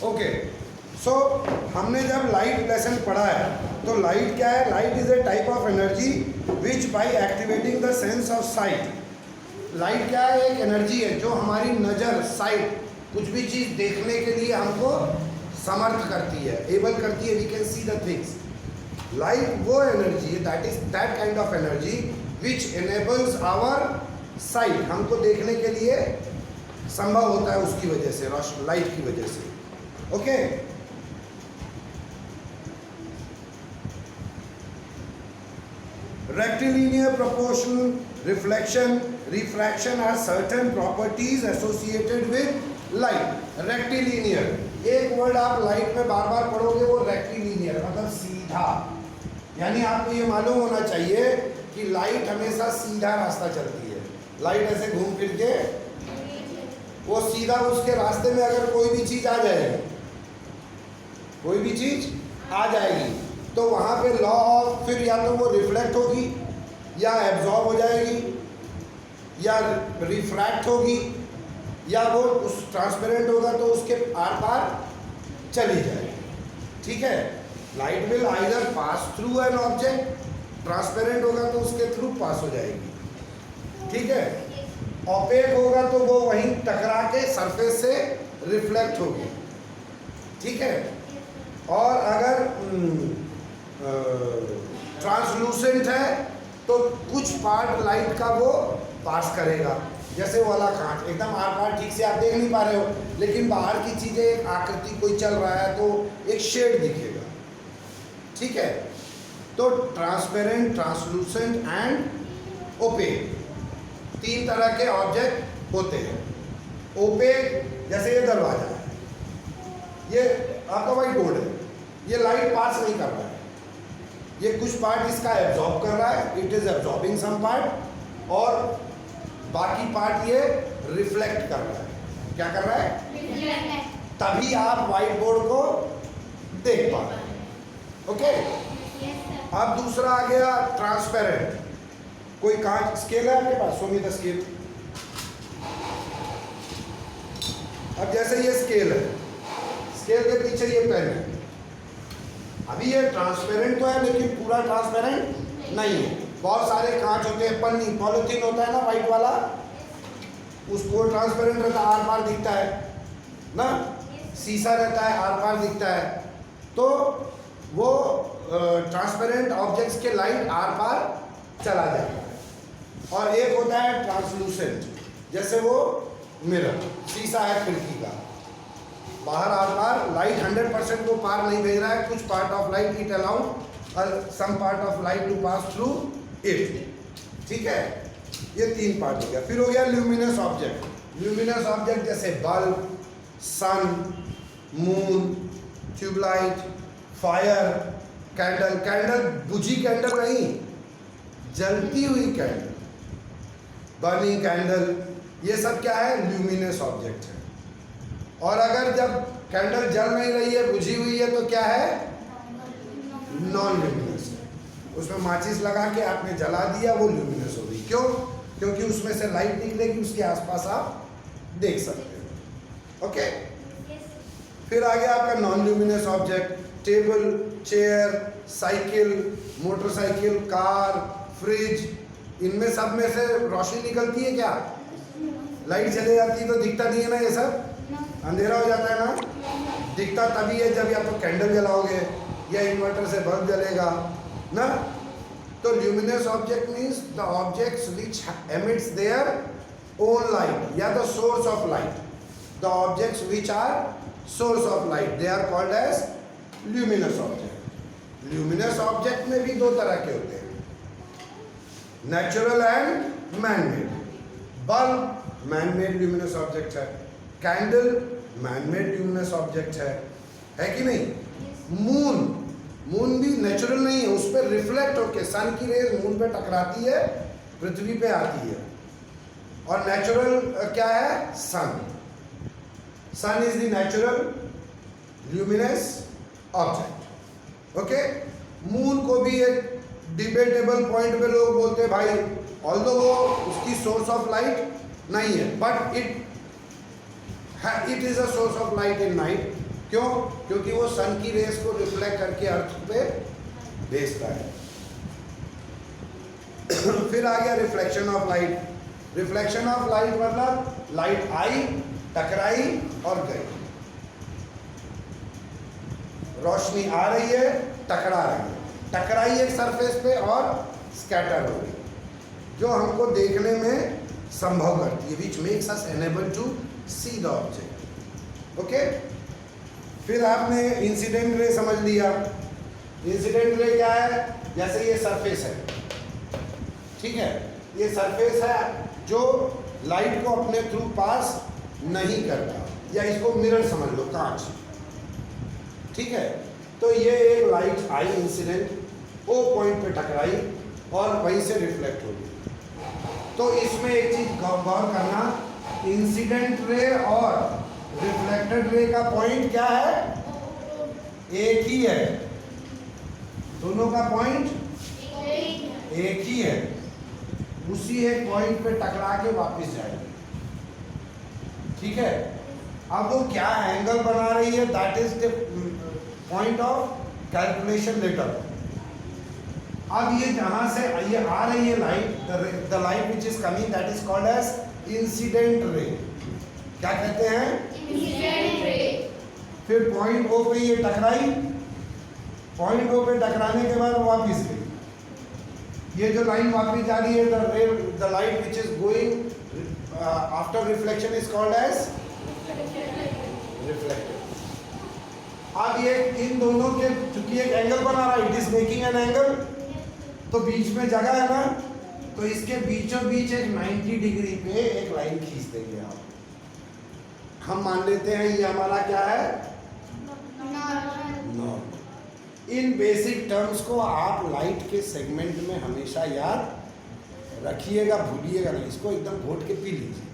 Okay, सो हमने जब light lesson पढ़ा है तो लाइट क्या है? Light is a type of energy which bye activating the sense of site, light क्या है? एक एनर्जी है जो हमारी नज़र, साइट, कुछ भी चीज़ देखने के लिए हमको समर्थ करती है, एबल करती है, we can see the things. Light वो एनर्जी है, that is that kind of energy which enables our sight, हमको देखने के लिए संभव होता है उसकी वजह से, लाइट की वजह से। Okay, rectilinear, proportional, reflection, refraction are certain properties associated with light. Rectilinear, एक वर्ड आप लाइट में बार बार पढ़ोगे, वो रेक्टिलिनियर मतलब सीधा, यानी आपको ये मालूम होना चाहिए कि लाइट हमेशा सीधा रास्ता चलती है। लाइट ऐसे घूम फिर के वो सीधा, उसके रास्ते में अगर कोई भी चीज़ आ जाएगी, कोई भी चीज़ आ जाएगी तो वहाँ पे लॉ ऑफ, फिर या तो वो रिफ्लेक्ट होगी या एब्जॉर्ब हो जाएगी या रिफ्रैक्ट होगी या वो उस ट्रांसपेरेंट होगा तो उसके आर पार चली जाएगी। ठीक है, light will either pass through an object, transparent होगा तो उसके थ्रू पास हो जाएगी। ठीक है, ऑपेक होगा तो वो वहीं टकरा के सरफेस से रिफ्लेक्ट होगी। ठीक है, और अगर ट्रांसलूसेंट है तो कुछ पार्ट लाइट का वो पास करेगा, जैसे वो वाला कांच एकदम आर पार ठीक से आप देख नहीं पा रहे हो, लेकिन बाहर की चीज़ें, एक आकृति कोई चल रहा है तो एक शेड दिखेगा। ठीक है, तो ट्रांसपेरेंट, ट्रांसलूसेंट एंड ओपेक, तीन तरह के ऑब्जेक्ट होते हैं। ओपेक, जैसे ये दरवाजा है, ये आपका व्हाइट बोर्ड है, ये लाइट पास नहीं कर रहा है, ये कुछ पार्ट इसका एब्जॉर्ब कर रहा है, it is absorbing some part, और बाकी पार्ट ये रिफ्लेक्ट कर रहा है। क्या कर रहा है? तभी आप व्हाइट बोर्ड को देख पा रहे हैं। ओके, अब दूसरा आ गया ट्रांसपेरेंट। कोई कांच, स्केल है आपके पास? Show me the scale. अब जैसे ये स्केल है, स्केल के पीछे ये पेन है, अभी ये ट्रांसपेरेंट तो है लेकिन पूरा ट्रांसपेरेंट नहीं है। बहुत सारे कांच होते हैं, पन्नी, पॉलिथीन होता है ना वाइट वाला, उसको ट्रांसपेरेंट रहता है, आर पार दिखता है ना, शीशा रहता है, आर पार दिखता है, तो वो ट्रांसपेरेंट ऑब्जेक्ट्स के लाइट आर पार चला जाता है। और एक होता है ट्रांसलूसेंट, जैसे वो मिरर, शीशा है खिड़की का, बाहर आर पार लाइट 100% को पार नहीं भेज रहा है, कुछ part of light it allowed some part of light to pass through it. ठीक है, ये तीन पार्ट हो गया। फिर हो गया ल्यूमिनस ऑब्जेक्ट। ल्यूमिनस ऑब्जेक्ट जैसे bulb, sun, moon, tubelight, fire, candle. Candle बुझी कैंडल नहीं, जलती हुई कैंडल, बर्निंग कैंडल, ये सब क्या है? ल्यूमिनस ऑब्जेक्ट है। और अगर जब कैंडल जल नहीं रही है, बुझी हुई है, तो क्या है? नॉन ल्यूमिनस है। उसमें माचिस लगा के आपने जला दिया, वो ल्यूमिनस हो गई। क्यों? क्योंकि उसमें से लाइट निकलेगी, उसके आसपास आप देख सकते हो। ओके, फिर आ गया आपका non luminous object. Table, chair, cycle, motorcycle, car, fridge, इनमें सब में से रोशनी निकलती है क्या? लाइट चले जाती है तो दिखता नहीं है ना, ये सब अंधेरा हो जाता है ना। दिखता तभी है जब या तो कैंडल जलाओगे या इन्वर्टर से बल्ब जलेगा ना। तो luminous object means the objects which emits their own light या the source of light. The objects which are source of light, they are called as luminous object. Luminous object में भी दो तरह के होते हैं, natural and manmade. Bulb manmade luminous object है, candle manmade luminous object है कि नहीं? मून, मून भी नेचुरल नहीं है, उस पर रिफ्लेक्ट होकर सन की रेज मून पे टकराती है, पृथ्वी पे आती है। और नेचुरल क्या है? Sun. Sun is the natural luminous object. Okay, moon को भी एक डिबेटेबल पॉइंट पे लोग बोलते हैं भाई, ऑल्दो वो उसकी सोर्स ऑफ लाइट नहीं है, बट इट है, it is a source of light in night. क्यों? क्योंकि वो सन की रेस को रिफ्लेक्ट करके अर्थ पे भेजता है। फिर आ गया reflection of light. Reflection of light मतलब लाइट आई, टकराई और गई। रोशनी आ रही है, टकरा रही है, टकराई एक सरफेस पे और स्कैटर हो गई, जो हमको देखने में संभव करती है, which makes us enable to see the object. Okay, फिर आपने इंसिडेंट रे समझ लिया। इंसिडेंट रे क्या है? जैसे ये सरफेस है, ठीक है, ये सरफेस है जो लाइट को अपने थ्रू पास नहीं करता, या इसको मिरर समझ लो, कांच, ठीक है। तो ये एक लाइट आई इंसिडेंट ओ पॉइंट पे टकराई और वहीं से रिफ्लेक्ट हो गई। तो इसमें एक चीज गौर करना, इंसिडेंट रे और रिफ्लेक्टेड रे का पॉइंट क्या है? एक ही है, दोनों का पॉइंट एक ही है, उसी एक पॉइंट पे टकरा के वापस जाएगी, ठीक है। अब वो क्या एंगल बना रही है, that is the point of calculation later. अब ये जहां से ये आ रही है light, the light which is coming, that is called as incident ray. क्या कहते हैं? Incident ray. फिर पॉइंट ओ पे ये टकराई, पॉइंट ओ पे टकराने के बाद वापस गई। ये जो लाइन वापस जा रही है, the light which is going after reflection is called as reflected. अब ये इन दोनों के चूंकि एक एंगल बना रहा है, it is making an angle, तो बीच में जगह है ना, तो इसके बीचों बीच एक 90 डिग्री पे एक लाइन खींच देंगे आप। हम मान लेते हैं ये हमारा क्या है? नॉर्मल। इन बेसिक टर्म्स को आप लाइट के सेगमेंट में हमेशा याद रखिएगा, भूलिएगा नहीं, इसको एकदम घोट के पी लीजिए।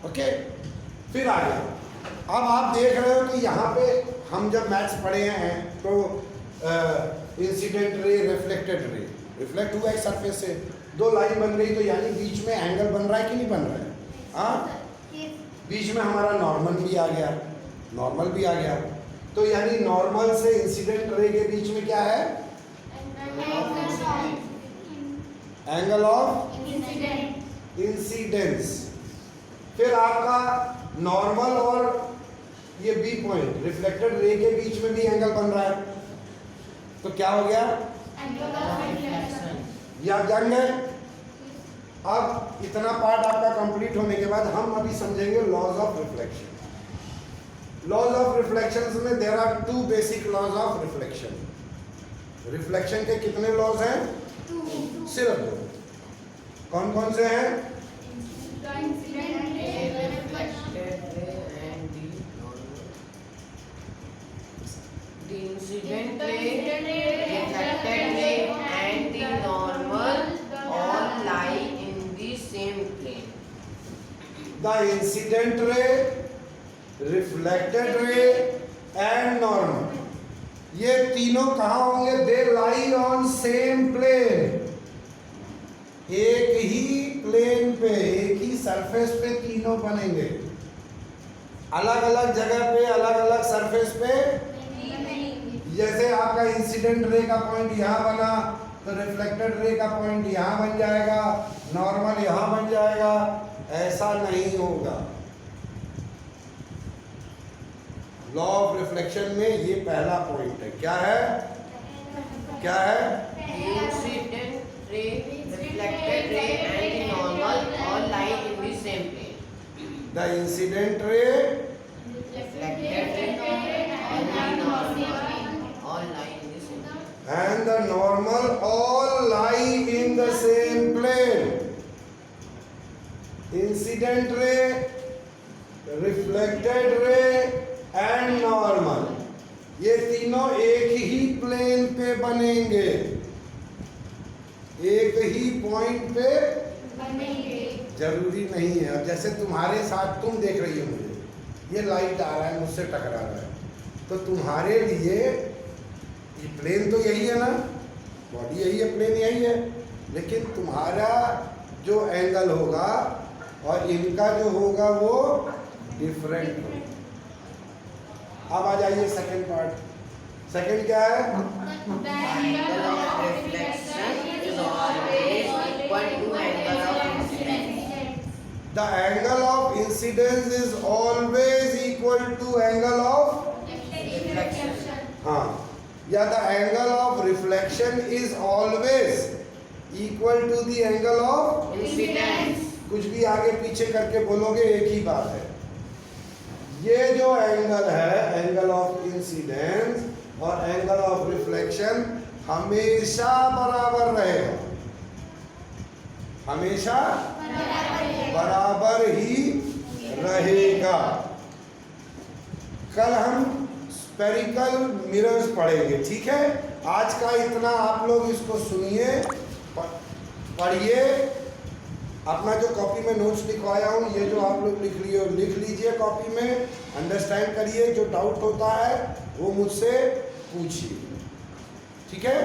ओके, फिर आ गया। अब आप देख रहे हो कि यहाँ पे हम जब मैथ्स पढ़े हैं तो incident ray, reflected ray, reflect हुआ एक सरफेस से, दो लाइन बन गई, तो यानी बीच में एंगल बन रहा है कि नहीं बन रहा है? हाँ, बीच में हमारा नॉर्मल भी आ गया, नॉर्मल भी आ गया, तो यानी नॉर्मल से इंसिडेंट रे के बीच में क्या है? Angle of incidence. फिर आपका नॉर्मल और ये बी पॉइंट रिफ्लेक्टेड रे के बीच में भी एंगल बन रहा है, तो क्या हो गया? ये आप जान गए। अब इतना पार्ट आपका कंप्लीट होने के बाद हम अभी समझेंगे laws of reflection. Laws of reflection में there are two basic laws of reflection. Reflection के कितने लॉज हैं? सिर्फ दो। कौन कौन से हैं? The incident ray, reflected ray and the normal all lie in the same plane. The incident ray, reflected ray and normal, ये तीनों कहाँ होंगे? They lie on same plane, एक ही प्लेन पे, एक ही सरफेस पे तीनों बनेंगे। अलग अलग जगह पे, अलग अलग सरफेस पे, जैसे आपका इंसिडेंट रे का पॉइंट यहाँ बना, तो रिफ्लेक्टेड रे का पॉइंट यहाँ बन जाएगा, नॉर्मल यहाँ बन जाएगा, ऐसा नहीं होगा। लॉ ऑफ रिफ्लेक्शन में ये पहला पॉइंट है। क्या है? क्या है? Incident ray, reflected ray and the normal all lie in the same plane. The incident ray, Reflected ray and the normal all lie in the same plane. and the normal all lie in the same plane. Incident ray, reflected ray and normal, ये तीनों एक ही plane पे बनेंगे, एक ही point पे बनेंगे। जरूरी नहीं है। अब जैसे तुम्हारे साथ, तुम देख रही हो मुझे, ये लाइट आ रहा है, मुझसे टकरा रहा है, तो तुम्हारे लिए ये प्लेन तो यही है ना, बॉडी यही है, प्लेन यही है, लेकिन तुम्हारा जो एंगल होगा और इनका जो होगा वो डिफरेंट हो। अब आ जाइए सेकंड पार्ट। सेकंड क्या है? Angle of reflection is always equal to angle of incidence. The angle of incidence is always equal to angle of Reflection. हाँ, या the angle of reflection is always equal to the angle of Incidence. कुछ भी आगे पीछे करके बोलोगे एक ही बात है। ये जो एंगल है, एंगल ऑफ इंसिडेंस और एंगल ऑफ रिफ्लेक्शन हमेशा बराबर रहेगा, हमेशा बराबर ही रहेगा। कल हम स्पेरिकल मिरर्स पढ़ेंगे, ठीक है। आज का इतना आप लोग इसको सुनिए, पढ़िए। अपना जो कॉपी में नोट्स लिखवाया हूँ, ये जो आप लोग लिख लीजिए कॉपी में, अंडरस्टैंड करिए। जो डाउट होता है वो मुझसे पूछिए, ठीक है।